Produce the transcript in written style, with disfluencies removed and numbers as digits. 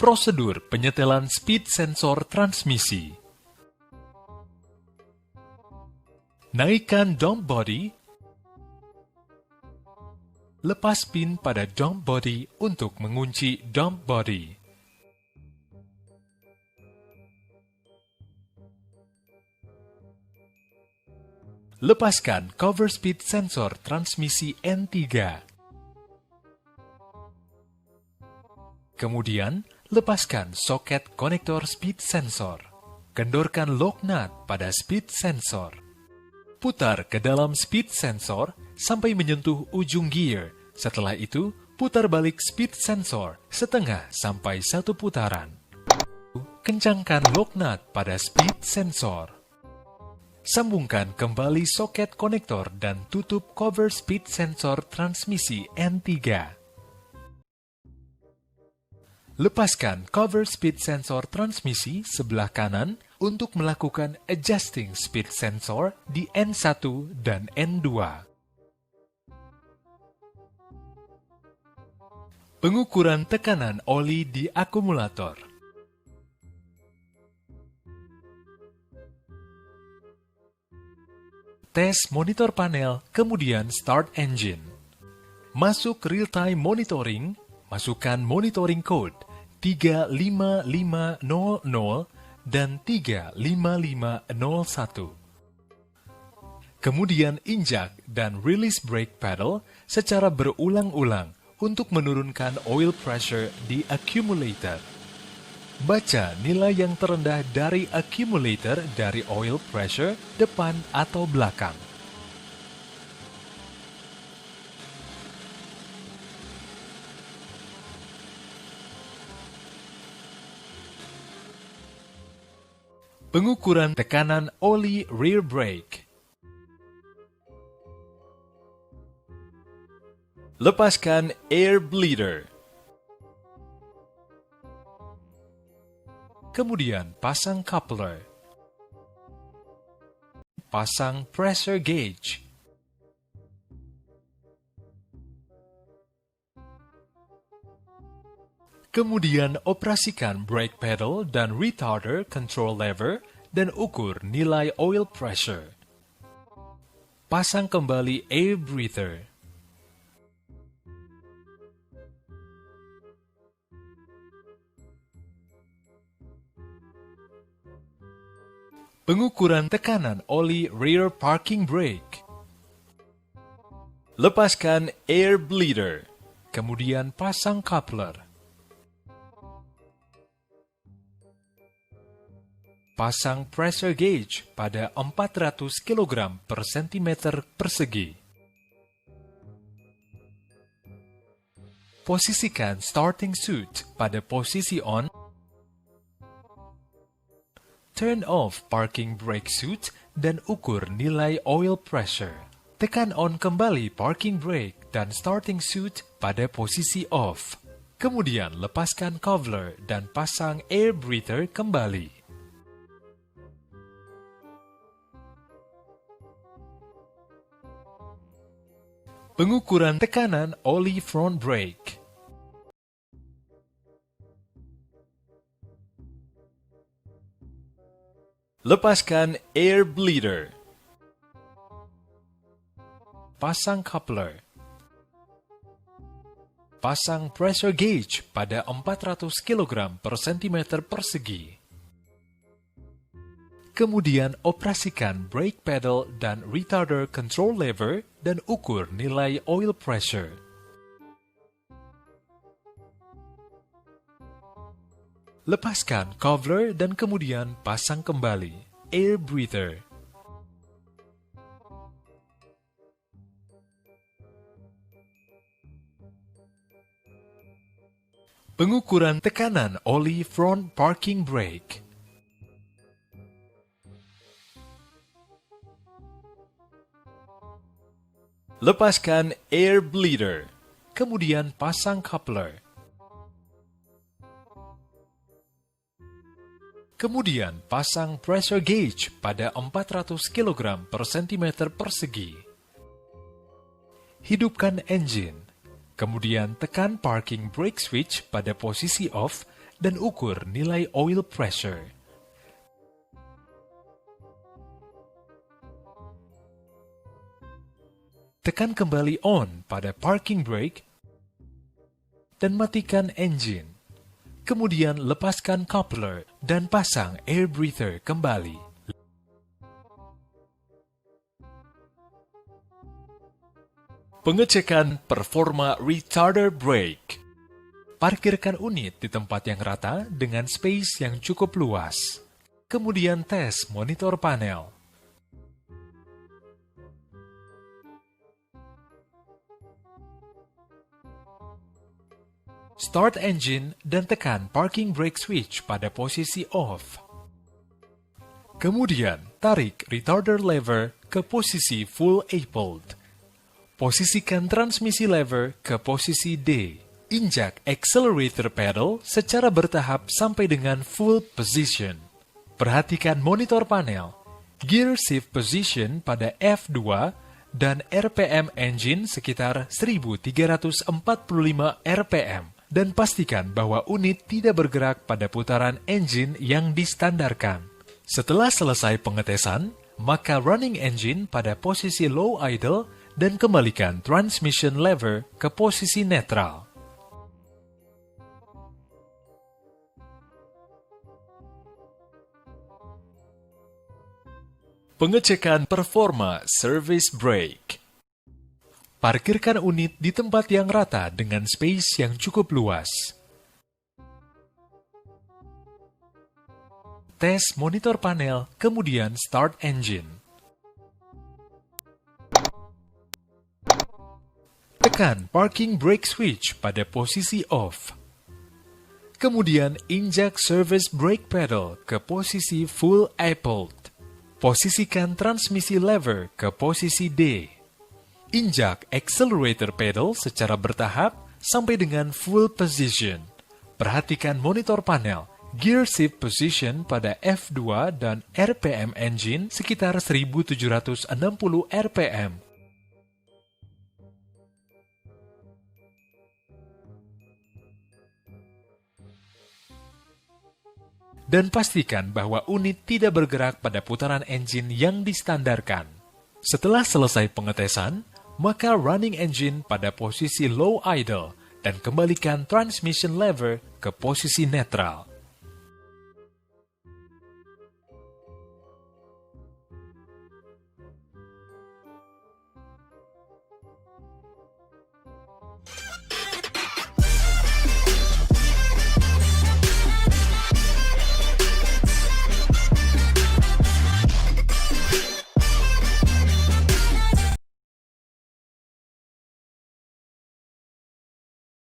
Prosedur penyetelan speed sensor transmisi. Naikkan dump body. Lepas pin pada dump body untuk mengunci dump body. Lepaskan cover speed sensor transmisi N3. Kemudian, lepaskan soket konektor speed sensor. Kendorkan lock nut pada speed sensor. Putar ke dalam speed sensor sampai menyentuh ujung gear. Setelah itu, putar balik speed sensor setengah sampai 1 putaran. Kencangkan lock nut pada speed sensor. Sambungkan kembali soket konektor dan tutup cover speed sensor transmisi N3. Lepaskan cover speed sensor transmisi sebelah kanan untuk melakukan adjusting speed sensor di N1 dan N2. Pengukuran tekanan oli di akumulator. Tes monitor panel, kemudian start engine. Masuk real-time monitoring, masukkan monitoring code 35500 dan 35501. Kemudian injak dan release brake pedal secara berulang-ulang untuk menurunkan oil pressure di accumulator. Baca nilai yang terendah dari accumulator dari oil pressure depan atau belakang. Pengukuran tekanan oli rear brake. Lepaskan air bleeder. Kemudian pasang coupler. Pasang pressure gauge. Kemudian operasikan brake pedal dan retarder control lever dan ukur nilai oil pressure. Pasang kembali air breather. Pengukuran tekanan oli rear parking brake. Lepaskan air bleeder. Kemudian pasang coupler. Pasang pressure gauge pada 400 kg per cm persegi. Posisikan starting suit pada posisi on. Turn off parking brake suit dan ukur nilai oil pressure. Tekan on kembali parking brake dan starting suit pada posisi off. Kemudian lepaskan coupler dan pasang air breather kembali. Pengukuran tekanan oli front brake. Lepaskan air bleeder. Pasang coupler. Pasang pressure gauge pada 400 kg per cm persegi. Kemudian operasikan brake pedal dan retarder control lever dan ukur nilai oil pressure. Lepaskan coupler dan kemudian pasang kembali air breather. Pengukuran tekanan oli front parking brake. Lepaskan air bleeder. Kemudian pasang coupler. Kemudian pasang pressure gauge pada 400 kg per cm persegi. Hidupkan engine. Kemudian tekan parking brake switch pada posisi off dan ukur nilai oil pressure. Tekan kembali on pada parking brake dan matikan engine. Kemudian lepaskan coupler dan pasang air breather kembali. Pengecekan performa retarder brake. Parkirkan unit di tempat yang rata dengan space yang cukup luas. Kemudian tes monitor panel. Start engine dan tekan parking brake switch pada posisi off. Kemudian, tarik retarder lever ke posisi full appled. Posisikan transmisi lever ke posisi D. Injak accelerator pedal secara bertahap sampai dengan full position. Perhatikan monitor panel. Gear shift position pada F2 dan RPM engine sekitar 1345 RPM. Dan pastikan bahwa unit tidak bergerak pada putaran engine yang distandarkan. Setelah selesai pengetesan, maka running engine pada posisi low idle dan kembalikan transmission lever ke posisi netral. Pengecekan performa service brake. Parkirkan unit di tempat yang rata dengan space yang cukup luas. Tes monitor panel, kemudian start engine. Tekan parking brake switch pada posisi off. Kemudian injak service brake pedal ke posisi full appled. Posisikan transmisi lever ke posisi D. Injak accelerator pedal secara bertahap sampai dengan full position. Perhatikan monitor panel, gear shift position pada F2 dan RPM engine sekitar 1760 RPM. Dan pastikan bahwa unit tidak bergerak pada putaran engine yang distandarkan. Setelah selesai pengetesan, maka running engine pada posisi low idle dan kembalikan transmission lever ke posisi netral.